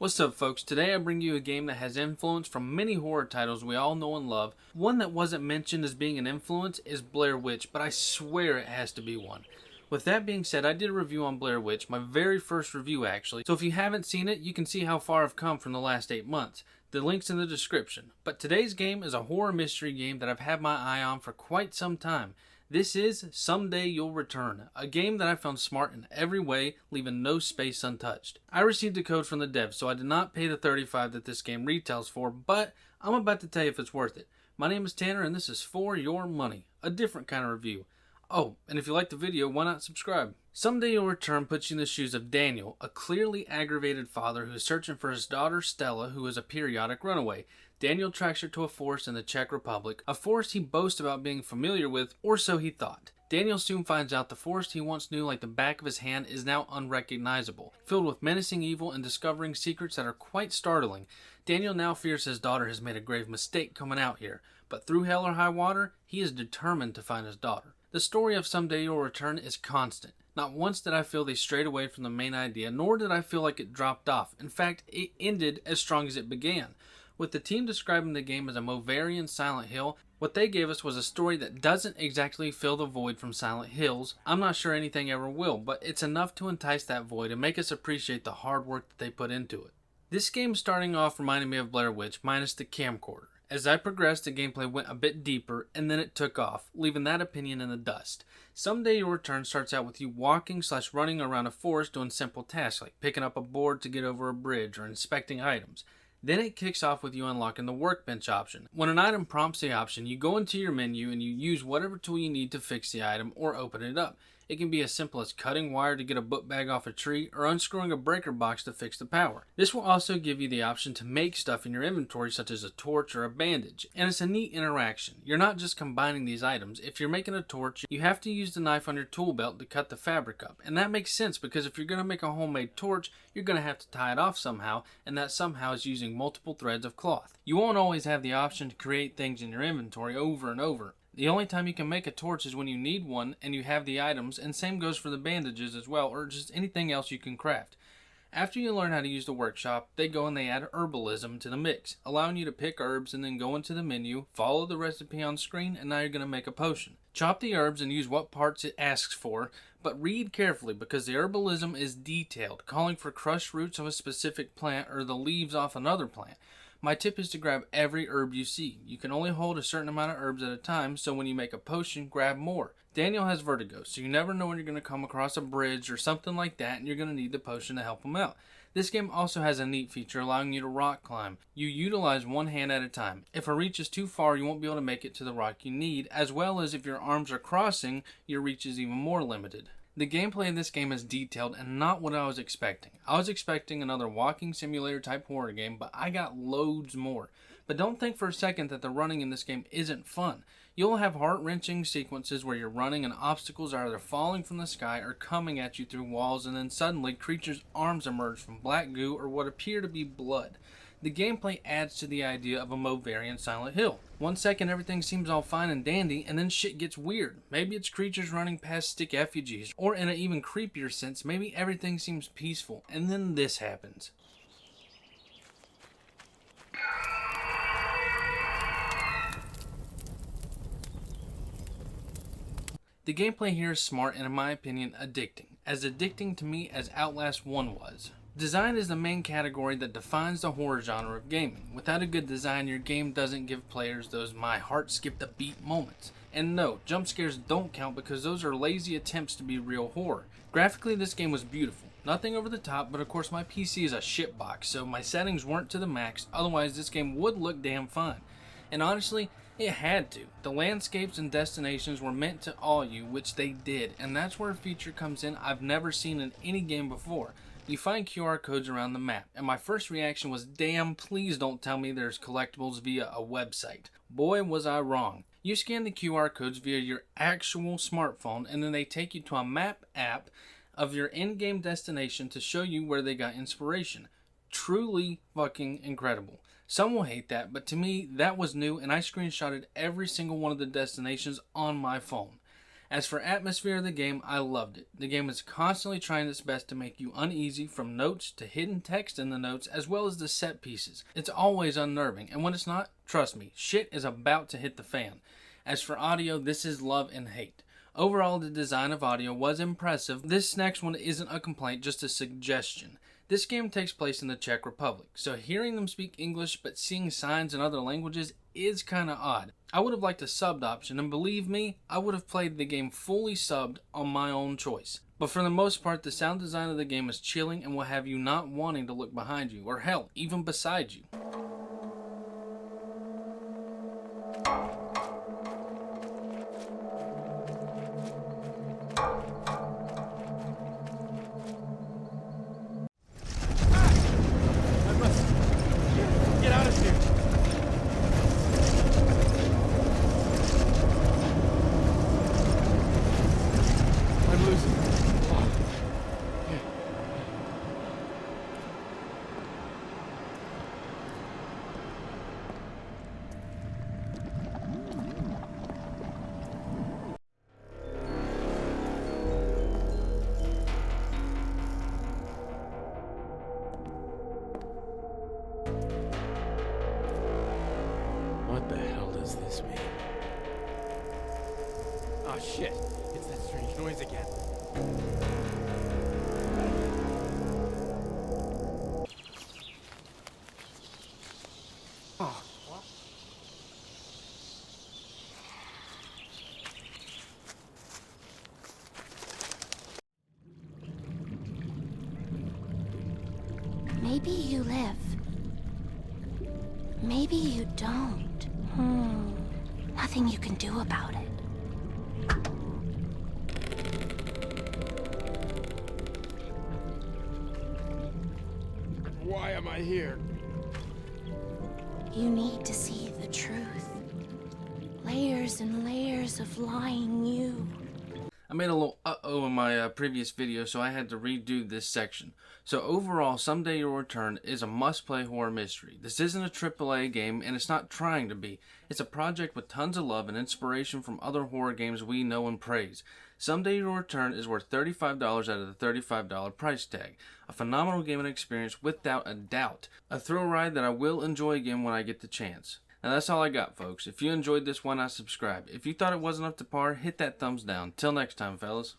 What's up, folks? Today I bring you a game that has influence from many horror titles we all know and love. One that wasn't mentioned as being an influence is Blair Witch, but I swear it has to be one. With that being said, I did a review on Blair Witch, my very first review actually, so if you haven't seen it, you can see how far I've come from the last 8 months. The link's in the description. But today's game is a horror mystery game that I've had my eye on for quite some time. This is Someday You'll Return, a game that I found smart in every way, leaving no space untouched. I received a code from the devs, so I did not pay the $35 that this game retails for, but I'm about to tell you if it's worth it. My name is Tanner, and this is For Your Money, a different kind of review. Oh, and if you liked the video, why not subscribe? Someday You'll Return puts you in the shoes of Daniel, a clearly aggravated father who is searching for his daughter Stella, who is a periodic runaway. Daniel tracks her to a forest in the Czech Republic, a forest he boasts about being familiar with, or so he thought. Daniel soon finds out the forest he once knew like the back of his hand is now unrecognizable, filled with menacing evil and discovering secrets that are quite startling. Daniel now fears his daughter has made a grave mistake coming out here, but through hell or high water, he is determined to find his daughter. The story of Someday You'll Return is constant. Not once did I feel they strayed away from the main idea, nor did I feel like it dropped off. In fact, it ended as strong as it began. With the team describing the game as a Movarian Silent Hill, what they gave us was a story that doesn't exactly fill the void from Silent Hills. I'm not sure anything ever will, but it's enough to entice that void and make us appreciate the hard work that they put into it. This game starting off reminded me of Blair Witch, minus the camcorder. As I progressed, the gameplay went a bit deeper, and then it took off, leaving that opinion in the dust. Someday You'll Return starts out with you walking/running around a forest doing simple tasks like picking up a board to get over a bridge or inspecting items. Then it kicks off with you unlocking the workbench option. When an item prompts the option, you go into your menu and you use whatever tool you need to fix the item or open it up. It can be as simple as cutting wire to get a book bag off a tree or unscrewing a breaker box to fix the power. This will also give you the option to make stuff in your inventory such as a torch or a bandage, and it's a neat interaction. You're not just combining these items. If you're making a torch, you have to use the knife on your tool belt to cut the fabric up, and that makes sense because if you're going to make a homemade torch, you're going to have to tie it off somehow, and that somehow is using multiple threads of cloth. You won't always have the option to create things in your inventory over and over. The only time you can make a torch is when you need one and you have the items, and same goes for the bandages as well, or just anything else you can craft. After you learn how to use the workshop, they go and they add herbalism to the mix, allowing you to pick herbs and then go into the menu, follow the recipe on screen, and now you're going to make a potion. Chop the herbs and use what parts it asks for, but read carefully because the herbalism is detailed, calling for crushed roots of a specific plant or the leaves off another plant. My tip is to grab every herb you see. You can only hold a certain amount of herbs at a time, so when you make a potion, grab more. Daniel has vertigo, so you never know when you're going to come across a bridge or something like that, and you're going to need the potion to help him out. This game also has a neat feature allowing you to rock climb. You utilize one hand at a time. If a reach is too far, you won't be able to make it to the rock you need, as well as if your arms are crossing, your reach is even more limited. The gameplay in this game is detailed and not what I was expecting. I was expecting another walking simulator type horror game, but I got loads more. But don't think for a second that the running in this game isn't fun. You'll have heart-wrenching sequences where you're running and obstacles are either falling from the sky or coming at you through walls, and then suddenly creatures' arms emerge from black goo or what appear to be blood. The gameplay adds to the idea of a Movarian Silent Hill. 1 second everything seems all fine and dandy, and then shit gets weird. Maybe it's creatures running past stick effigies, or in an even creepier sense, maybe everything seems peaceful, and then this happens. The gameplay here is smart and in my opinion addicting. As addicting to me as Outlast 1 was. Design is the main category that defines the horror genre of gaming. Without a good design, your game doesn't give players those my heart skipped a beat moments. And no, jump scares don't count because those are lazy attempts to be real horror. Graphically, this game was beautiful. Nothing over the top, but of course my PC is a shitbox, so my settings weren't to the max, otherwise this game would look damn fine. And honestly, it had to. The landscapes and destinations were meant to awe you, which they did, and that's where a feature comes in I've never seen in any game before. You find QR codes around the map, and my first reaction was, damn, please don't tell me there's collectibles via a website. Boy, was I wrong. You scan the QR codes via your actual smartphone, and then they take you to a map app of your in-game destination to show you where they got inspiration. Truly fucking incredible. Some will hate that, but to me, that was new, and I screenshotted every single one of the destinations on my phone. As for atmosphere of the game, I loved it. The game is constantly trying its best to make you uneasy, from notes to hidden text in the notes, as well as the set pieces. It's always unnerving, and when it's not, trust me, shit is about to hit the fan. As for audio, this is love and hate. Overall, the design of audio was impressive. This next one isn't a complaint, just a suggestion. This game takes place in the Czech Republic, so hearing them speak English but seeing signs in other languages is kinda odd. I would have liked a subbed option, and believe me, I would have played the game fully subbed on my own choice. But for the most part, the sound design of the game is chilling and will have you not wanting to look behind you, or hell, even beside you. Get out of here! I'm losing. What the hell does this mean? Oh shit, it's that strange noise again. Oh, what? Maybe you live. Maybe you don't. Nothing you can do about it. Why am I here? You need to see the truth. Layers and layers of lying you. I made a little uh-oh in my previous video, so I had to redo this section. So overall, Someday You'll Return is a must-play horror mystery. This isn't a AAA game, and it's not trying to be. It's a project with tons of love and inspiration from other horror games we know and praise. Someday You'll Return is worth $35 out of the $35 price tag. A phenomenal gaming experience without a doubt. A thrill ride that I will enjoy again when I get the chance. Now that's all I got, folks. If you enjoyed this, why not subscribe? If you thought it wasn't up to par, hit that thumbs down. Till next time, fellas.